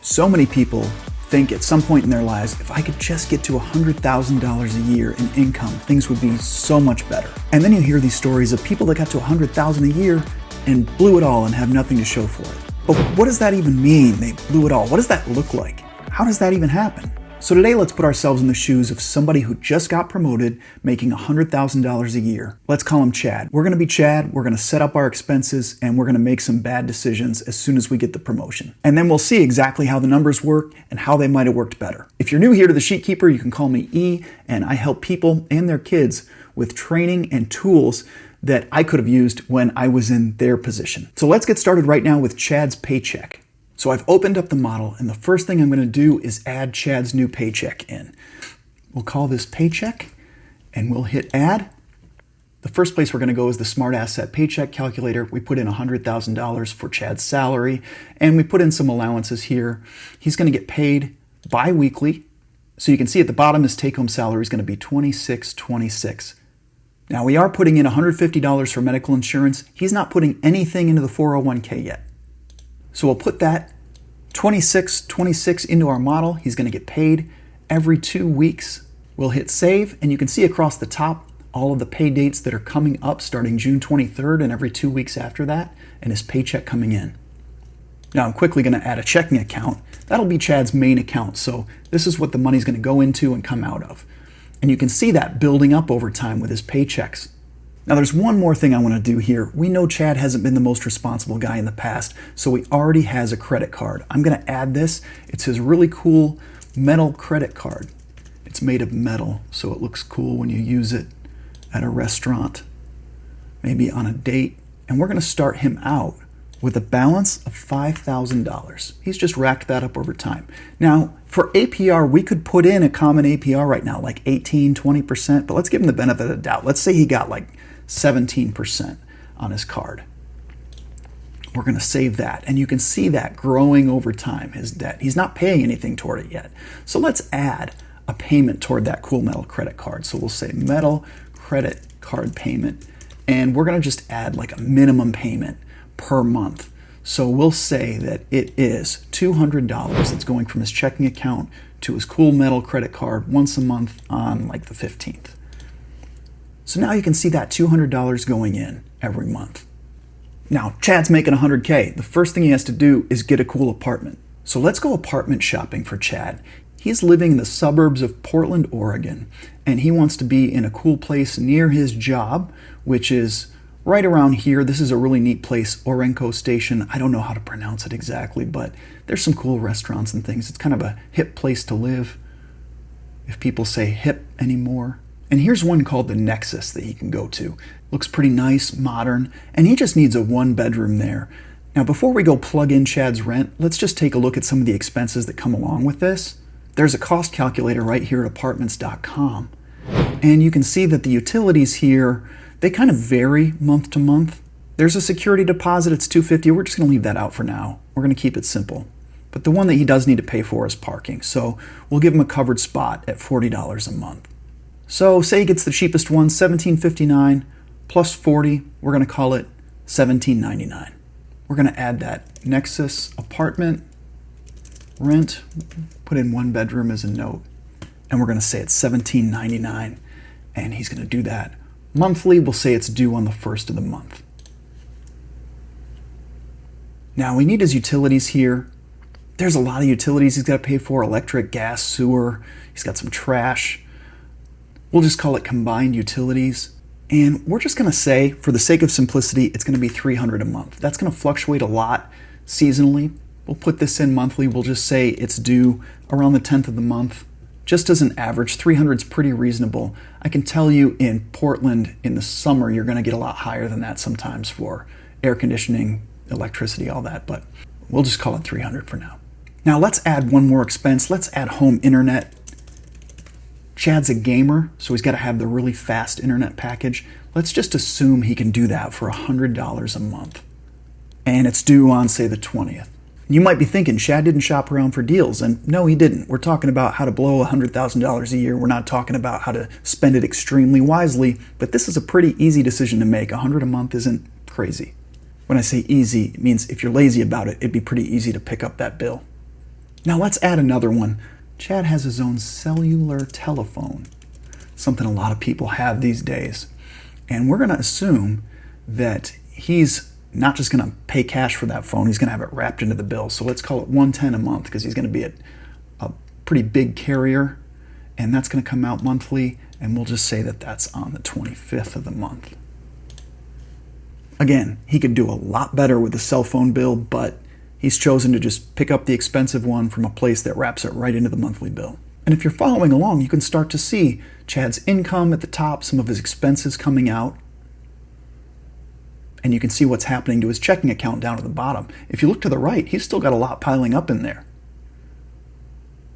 So many people think at some point in their lives, if I could just get to $100,000 a year in income, things would be so much better. And then you hear these stories of people that got to $100,000 a year and blew it all and have nothing to show for it. But what does that even mean? They blew it all. What does that look like? How does that even happen? So today, let's put ourselves in the shoes of somebody who just got promoted, making $100,000 a year. Let's call him Chad. We're gonna be Chad, we're gonna set up our expenses, and we're gonna make some bad decisions as soon as we get the promotion. And then we'll see exactly how the numbers work and how they might have worked better. If you're new here to The Sheet Keeper, you can call me E, and I help people and their kids with training and tools that I could have used when I was in their position. So let's get started right now with Chad's paycheck. So I've opened up the model, and the first thing I'm going to do is add Chad's new paycheck in. We'll call this paycheck, and we'll hit add. The first place we're going to go is the Smart Asset Paycheck Calculator. We put in $100,000 for Chad's salary, and we put in some allowances here. He's going to get paid bi-weekly. So you can see at the bottom his take-home salary is going to be $26.26. Now we are putting in $150 for medical insurance. He's not putting anything into the 401k yet. So we'll put that $26.26 into our model. He's going to get paid every 2 weeks. We'll hit save, and you can see across the top all of the pay dates that are coming up starting June 23rd and every 2 weeks after that, and his paycheck coming in. Now I'm quickly going to add a checking account. That'll be Chad's main account, so this is what the money's going to go into and come out of. And you can see that building up over time with his paychecks. Now there's one more thing I want to do here. We know Chad hasn't been the most responsible guy in the past, so he already has a credit card. I'm going to add this. It's his really cool metal credit card. It's made of metal, so it looks cool when you use it at a restaurant, maybe on a date. And we're going to start him out with a balance of $5,000. He's just racked that up over time. Now, for APR, we could put in a common APR right now, like 18, 20%, but let's give him the benefit of the doubt. Let's say he got like 17% on his card. We're going to save that, and you can see that growing over time, his debt. He's not paying anything toward it yet. So let's add a payment toward that cool metal credit card. So we'll say metal credit card payment, and we're going to just add like a minimum payment per month. So we'll say that it is $200 that's going from his checking account to his cool metal credit card once a month on like the 15th. So now you can see that $200 going in every month. Now, Chad's making $100K. The first thing he has to do is get a cool apartment. So let's go apartment shopping for Chad. He's living in the suburbs of Portland, Oregon, and he wants to be in a cool place near his job, which is right around here. This is a really neat place, Orenco Station. I don't know how to pronounce it exactly, but there's some cool restaurants and things. It's kind of a hip place to live, if people say hip anymore. And here's one called the Nexus that he can go to. Looks pretty nice, modern, and he just needs a 1-bedroom there. Now, before we go plug in Chad's rent, let's just take a look at some of the expenses that come along with this. There's a cost calculator right here at apartments.com. And you can see that the utilities here, they kind of vary month to month. There's a security deposit, it's $250. We're just going to leave that out for now. We're going to keep it simple. But the one that he does need to pay for is parking. So we'll give him a covered spot at $40 a month. So say he gets the cheapest one, $17.59 plus 40. We're going to call it $17.99. We're going to add that Nexus apartment rent, put in 1 bedroom as a note, and we're going to say it's $17.99, and he's going to do that monthly. We'll say it's due on the 1st of the month. Now we need his utilities here. There's a lot of utilities he's got to pay for: electric, gas, sewer. He's got some trash. We'll just call it combined utilities. And we're just going to say, for the sake of simplicity, it's going to be $300 a month. That's going to fluctuate a lot seasonally. We'll put this in monthly. We'll just say it's due around the 10th of the month. Just as an average, $300 is pretty reasonable. I can tell you in Portland in the summer, you're going to get a lot higher than that sometimes for air conditioning, electricity, all that, but we'll just call it $300 for now. Now let's add one more expense. Let's add home internet. Chad's a gamer, so he's got to have the really fast internet package. Let's just assume he can do that for $100 a month. And it's due on, say, the 20th. You might be thinking, Chad didn't shop around for deals, and no, he didn't. We're talking about how to blow $100,000 a year. We're not talking about how to spend it extremely wisely, but this is a pretty easy decision to make. $100 a month isn't crazy. When I say easy, it means if you're lazy about it, it'd be pretty easy to pick up that bill. Now let's add another one. Chad has his own cellular telephone, something a lot of people have these days. And we're going to assume that he's not just going to pay cash for that phone, he's going to have it wrapped into the bill. So let's call it $110 a month because he's going to be a pretty big carrier, and that's going to come out monthly, and we'll just say that that's on the 25th of the month. Again, he could do a lot better with the cell phone bill, but he's chosen to just pick up the expensive one from a place that wraps it right into the monthly bill. And if you're following along, you can start to see Chad's income at the top, some of his expenses coming out, and you can see what's happening to his checking account down at the bottom. If you look to the right, he's still got a lot piling up in there.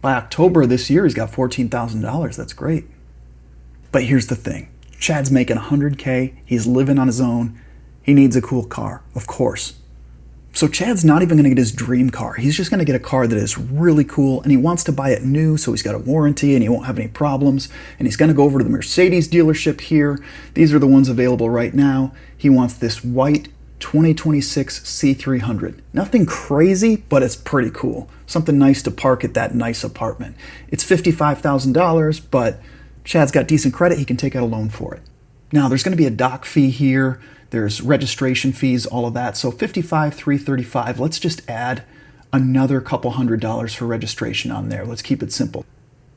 By October of this year, he's got $14,000. That's great. But here's the thing. Chad's making $100K. He's living on his own. He needs a cool car, of course. So Chad's not even going to get his dream car. He's just going to get a car that is really cool, and he wants to buy it new, so he's got a warranty and he won't have any problems. And he's going to go over to the Mercedes dealership here. These are the ones available right now. He wants this white 2026 C300. Nothing crazy, but it's pretty cool. Something nice to park at that nice apartment. It's $55,000, but Chad's got decent credit. He can take out a loan for it. Now, there's going to be a doc fee here. There's registration fees, all of that. So $55,335. Let's just add another couple $100 for registration on there. Let's keep it simple.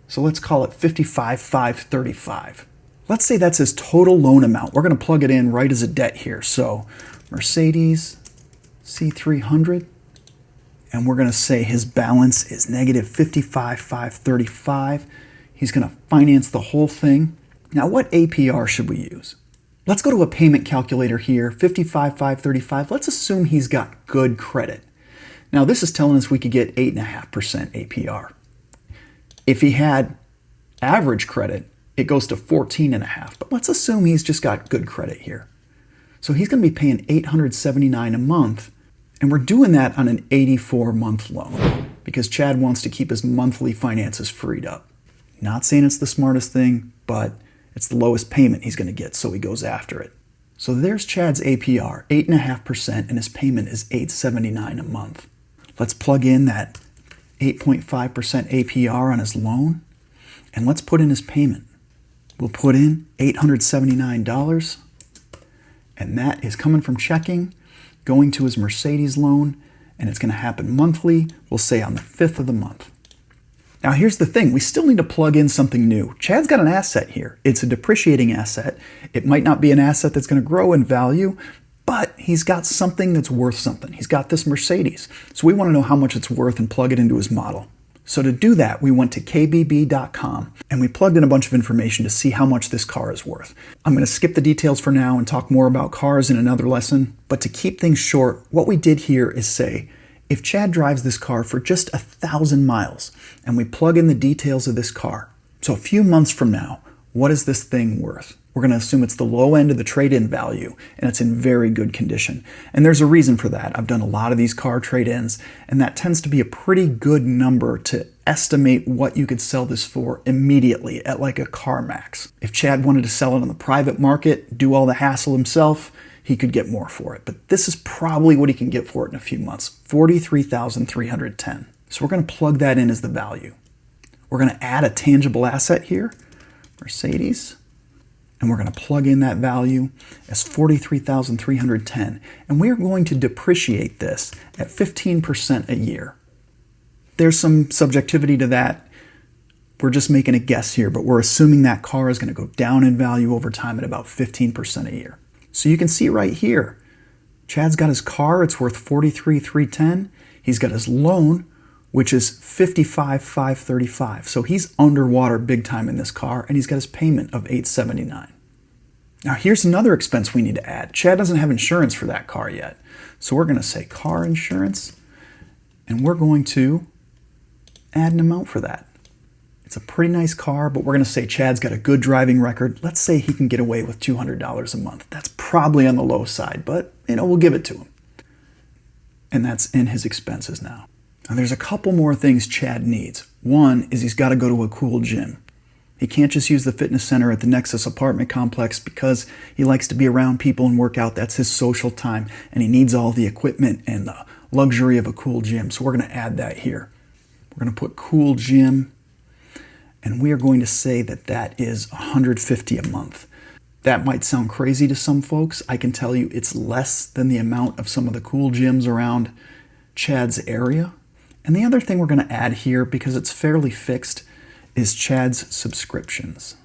So let's call it $55,535. Let's say that's his total loan amount. We're going to plug it in right as a debt here. So Mercedes C300, and we're going to say his balance is negative $55,535. He's going to finance the whole thing. Now, what APR should we use? Let's go to a payment calculator here, $55,535. Let's assume he's got good credit. Now, this is telling us we could get 8.5% APR. If he had average credit, it goes to 14.5%. But let's assume he's just got good credit here. So he's going to be paying $879 a month, and we're doing that on an 84-month loan because Chad wants to keep his monthly finances freed up. Not saying it's the smartest thing, but it's the lowest payment he's going to get, so he goes after it. So there's Chad's APR, 8.5%, and his payment is $879 a month. Let's plug in that 8.5% APR on his loan, and let's put in his payment. We'll put in $879, and that is coming from checking, going to his Mercedes loan, and it's going to happen monthly, we'll say on the 5th of the month. Now here's the thing, we still need to plug in something new. Chad's got an asset here. It's a depreciating asset. It might not be an asset that's going to grow in value, but he's got something that's worth something. He's got this Mercedes. So we want to know how much it's worth and plug it into his model. So to do that, we went to kbb.com and we plugged in a bunch of information to see how much this car is worth. I'm going to skip the details for now and talk more about cars in another lesson, but to keep things short, what we did here is say, if Chad drives this car for just 1,000 miles and we plug in the details of this car, so a few months from now, what is this thing worth? We're going to assume it's the low end of the trade-in value and it's in very good condition. And there's a reason for that. I've done a lot of these car trade-ins, and that tends to be a pretty good number to estimate what you could sell this for immediately at like a CarMax. If Chad wanted to sell it on the private market, do all the hassle himself, he could get more for it. But this is probably what he can get for it in a few months, $43,310. So we're going to plug that in as the value. We're going to add a tangible asset here, Mercedes, and we're going to plug in that value as $43,310. And we are going to depreciate this at 15% a year. There's some subjectivity to that. We're just making a guess here, but we're assuming that car is going to go down in value over time at about 15% a year. So you can see right here, Chad's got his car, it's worth $43,310. He's got his loan, which is $55,535. So he's underwater big time in this car, and he's got his payment of $879. Now here's another expense we need to add. Chad doesn't have insurance for that car yet. So we're going to say car insurance, and we're going to add an amount for that. It's a pretty nice car, but we're going to say Chad's got a good driving record. Let's say he can get away with $200 a month. That's probably on the low side, but we'll give it to him. And that's in his expenses now. Now there's a couple more things Chad needs. One is he's got to go to a cool gym. He can't just use the fitness center at the Nexus apartment complex because he likes to be around people and work out. That's his social time, and he needs all the equipment and the luxury of a cool gym. So we're going to add that here. We're going to put cool gym, and we are going to say that that is $150 a month. That might sound crazy to some folks. I can tell you it's less than the amount of some of the cool gyms around Chad's area. And the other thing we're going to add here, because it's fairly fixed, is Chad's subscriptions.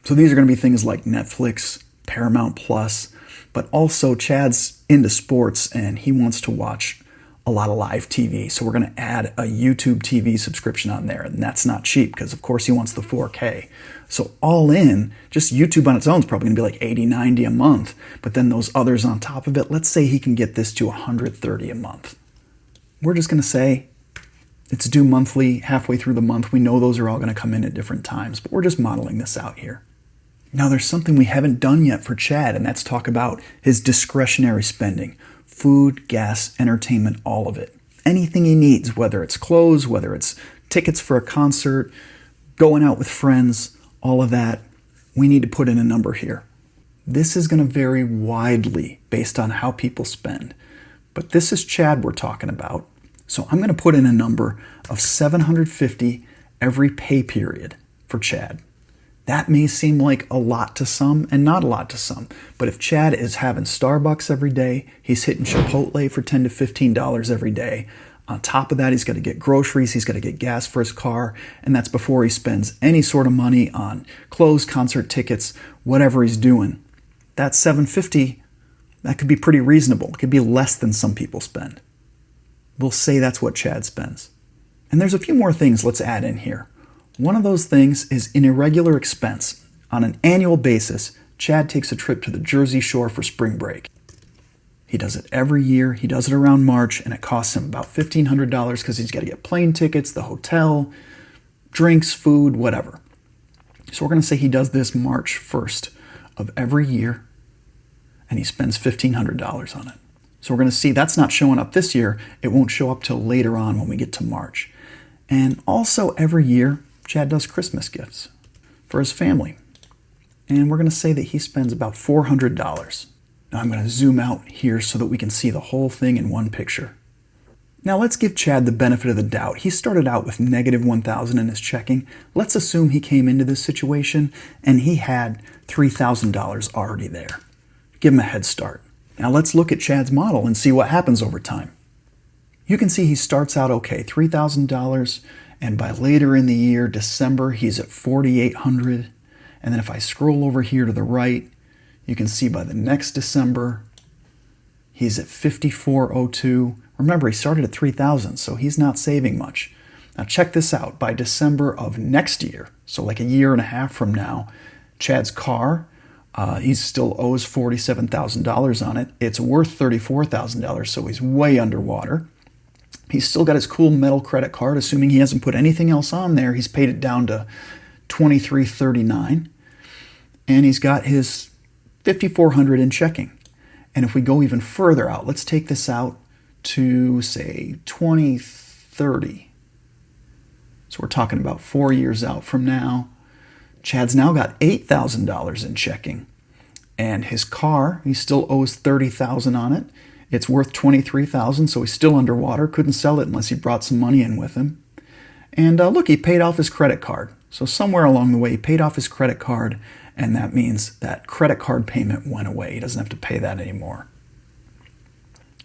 So these are going to be things like Netflix, Paramount Plus, but also Chad's into sports and he wants to watch a lot of live TV. So we're going to add a YouTube TV subscription on there. And that's not cheap because, of course, he wants the 4K. So all in, just YouTube on its own is probably going to be like $80, $90 a month. But then those others on top of it, let's say he can get this to $130 a month. We're just going to say it's due monthly, halfway through the month. We know those are all going to come in at different times, but we're just modeling this out here. Now there's something we haven't done yet for Chad, and that's talk about his discretionary spending. Food, gas, entertainment, all of it. Anything he needs, whether it's clothes, whether it's tickets for a concert, going out with friends, all of that, we need to put in a number here. This is going to vary widely based on how people spend. But this is Chad we're talking about. So I'm going to put in a number of $750 every pay period for Chad. That may seem like a lot to some and not a lot to some. But if Chad is having Starbucks every day, he's hitting Chipotle for $10 to $15 every day. On top of that, he's got to get groceries, he's got to get gas for his car, and that's before he spends any sort of money on clothes, concert tickets, whatever he's doing. That $750, that could be pretty reasonable. It could be less than some people spend. We'll say that's what Chad spends. And there's a few more things let's add in here. One of those things is an irregular expense. On an annual basis, Chad takes a trip to the Jersey Shore for spring break. He does it every year. He does it around March, and it costs him about $1,500 because he's got to get plane tickets, the hotel, drinks, food, whatever. So we're going to say he does this March 1st of every year, and he spends $1,500 on it. So we're going to see that's not showing up this year. It won't show up till later on when we get to March. And also every year, Chad does Christmas gifts for his family. And we're going to say that he spends about $400. Now I'm going to zoom out here so that we can see the whole thing in one picture. Now let's give Chad the benefit of the doubt. He started out with negative $1,000 in his checking. Let's assume he came into this situation and he had $3,000 already there. Give him a head start. Now let's look at Chad's model and see what happens over time. You can see he starts out okay, $3,000, and by later in the year, December, he's at $4,800. And then if I scroll over here to the right, you can see by the next December, he's at $5,402. Remember, he started at $3,000, so he's not saving much. Now check this out. By December of next year, so like a year and a half from now, Chad's car, he still owes $47,000 on it. It's worth $34,000, so he's way underwater. He's still got his cool metal credit card, assuming he hasn't put anything else on there. He's paid it down to $2,339. And he's got his $5,400 in checking. And if we go even further out, let's take this out to, say, 2030. So we're talking about 4 years out from now. Chad's now got $8,000 in checking. And his car, he still owes $30,000 on it. It's worth $23,000, so he's still underwater. Couldn't sell it unless he brought some money in with him. And look, he paid off his credit card. So somewhere along the way, he paid off his credit card, and that means that credit card payment went away. He doesn't have to pay that anymore.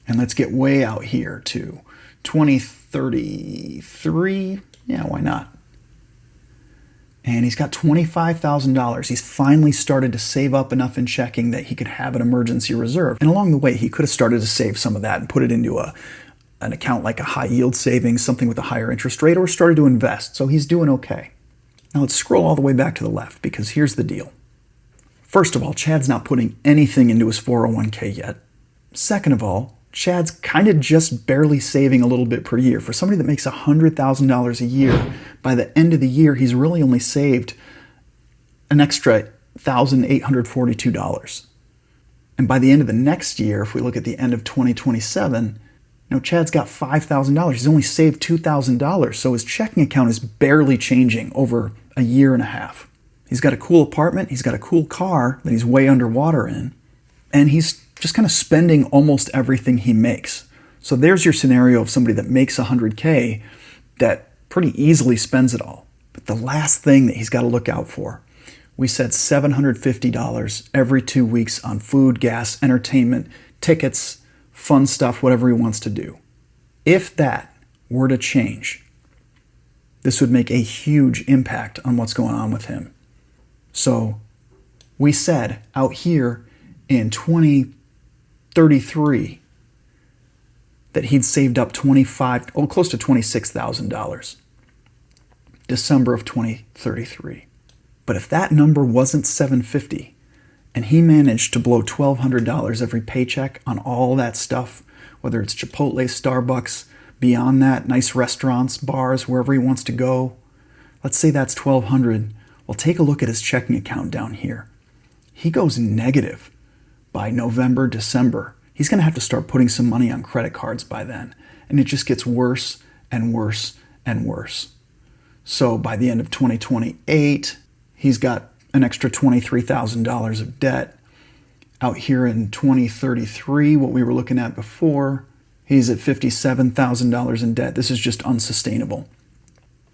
And let's get way out here to 2033. Yeah, why not? And he's got $25,000. He's finally started to save up enough in checking that he could have an emergency reserve. And along the way, he could have started to save some of that and put it into an account like a high yield savings, something with a higher interest rate, or started to invest. So he's doing okay. Now let's scroll all the way back to the left, because here's the deal. First of all, Chad's not putting anything into his 401k yet. Second of all, Chad's kind of just barely saving a little bit per year. For somebody that makes $100,000 a year, by the end of the year, he's really only saved an extra $1,842. And by the end of the next year, if we look at the end of 2027, Chad's got $5,000. He's only saved $2,000. So his checking account is barely changing over a year and a half. He's got a cool apartment. He's got a cool car that he's way underwater in. And he's just kind of spending almost everything he makes. So there's your scenario of somebody that makes $100K that pretty easily spends it all. But the last thing that he's got to look out for, we said $750 every 2 weeks on food, gas, entertainment, tickets, fun stuff, whatever he wants to do. If that were to change, this would make a huge impact on what's going on with him. So we said out here in 2033 that he'd saved up close to $26,000. December of 2033. But if that number wasn't $750 and he managed to blow $1,200 every paycheck on all that stuff, whether it's Chipotle, Starbucks, beyond that, nice restaurants, bars, wherever he wants to go, let's say that's $1,200. Well, take a look at his checking account down here. He goes negative by November, December. He's going to have to start putting some money on credit cards by then. And it just gets worse and worse and worse. So by the end of 2028, he's got an extra $23,000 of debt. Out here in 2033, what we were looking at before, he's at $57,000 in debt. This is just unsustainable.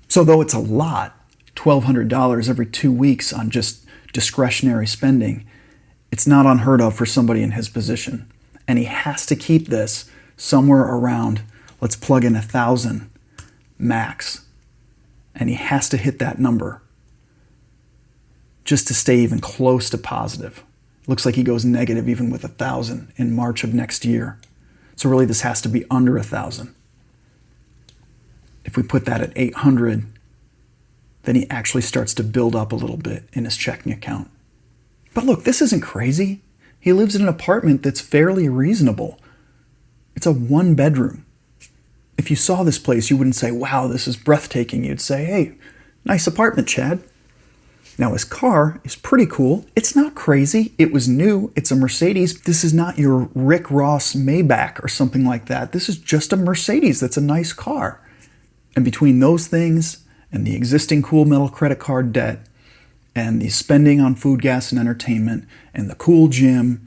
So though it's a lot, $1,200 every 2 weeks on just discretionary spending, it's not unheard of for somebody in his position. And he has to keep this somewhere around, let's plug in 1,000 max. And he has to hit that number just to stay even close to positive. Looks like he goes negative even with 1,000 in March of next year. So really this has to be under 1,000. If we put that at 800, then he actually starts to build up a little bit in his checking account. But look, this isn't crazy. He lives in an apartment that's fairly reasonable. It's a 1-bedroom. If you saw this place, you wouldn't say, wow, this is breathtaking. You'd say, hey, nice apartment, Chad. Now, his car is pretty cool. It's not crazy. It was new. It's a Mercedes. This is not your Rick Ross Maybach or something like that. This is just a Mercedes that's a nice car. And between those things and the existing cool metal credit card debt and the spending on food, gas, and entertainment and the cool gym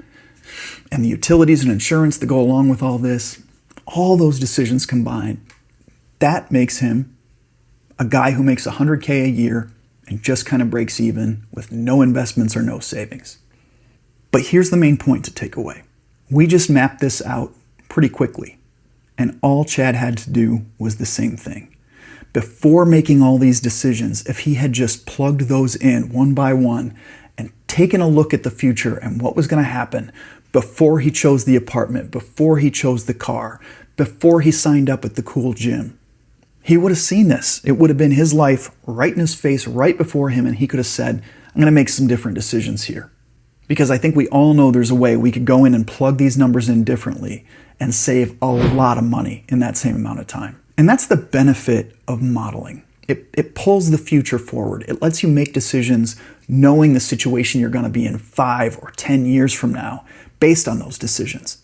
and the utilities and insurance that go along with all this, all those decisions combined, that makes him a guy who makes $100K a year and just kind of breaks even with no investments or no savings. But here's the main point to take away. We just mapped this out pretty quickly, and all Chad had to do was the same thing. Before making all these decisions, if he had just plugged those in one by one and taken a look at the future and what was going to happen before he chose the apartment, before he chose the car, before he signed up at the cool gym, he would have seen this. It would have been his life right in his face, right before him, and he could have said, I'm going to make some different decisions here. Because I think we all know there's a way we could go in and plug these numbers in differently and save a lot of money in that same amount of time. And that's the benefit of modeling. It pulls the future forward. It lets you make decisions knowing the situation you're going to be in 5 or 10 years from now based on those decisions.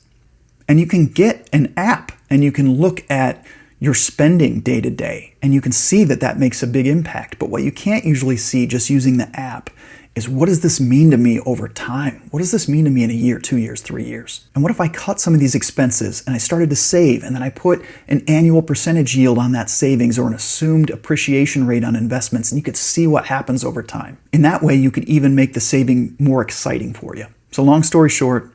And you can get an app and you can look at your spending day to day and you can see that that makes a big impact. But what you can't usually see just using the app is, what does this mean to me over time? What does this mean to me in a year, 2 years, 3 years? And what if I cut some of these expenses and I started to save and then I put an annual percentage yield on that savings or an assumed appreciation rate on investments, and you could see what happens over time. In that way, you could even make the saving more exciting for you. So long story short,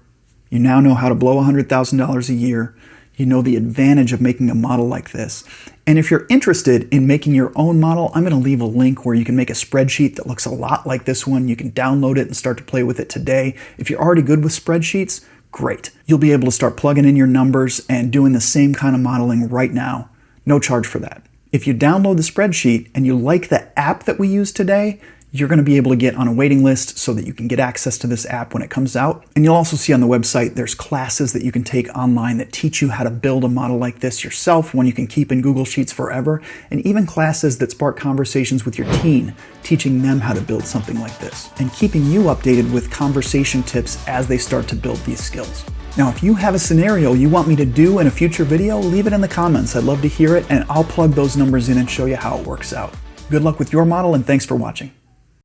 you now know how to blow $100,000 a year. You know the advantage of making a model like this. And if you're interested in making your own model, I'm going to leave a link where you can make a spreadsheet that looks a lot like this one. You can download it and start to play with it today. If you're already good with spreadsheets, great. You'll be able to start plugging in your numbers and doing the same kind of modeling right now. No charge for that. If you download the spreadsheet and you like the app that we use today, you're going to be able to get on a waiting list so that you can get access to this app when it comes out. And you'll also see on the website, there's classes that you can take online that teach you how to build a model like this yourself, one you can keep in Google Sheets forever, and even classes that spark conversations with your teen, teaching them how to build something like this, and keeping you updated with conversation tips as they start to build these skills. Now, if you have a scenario you want me to do in a future video, leave it in the comments. I'd love to hear it, and I'll plug those numbers in and show you how it works out. Good luck with your model, and thanks for watching.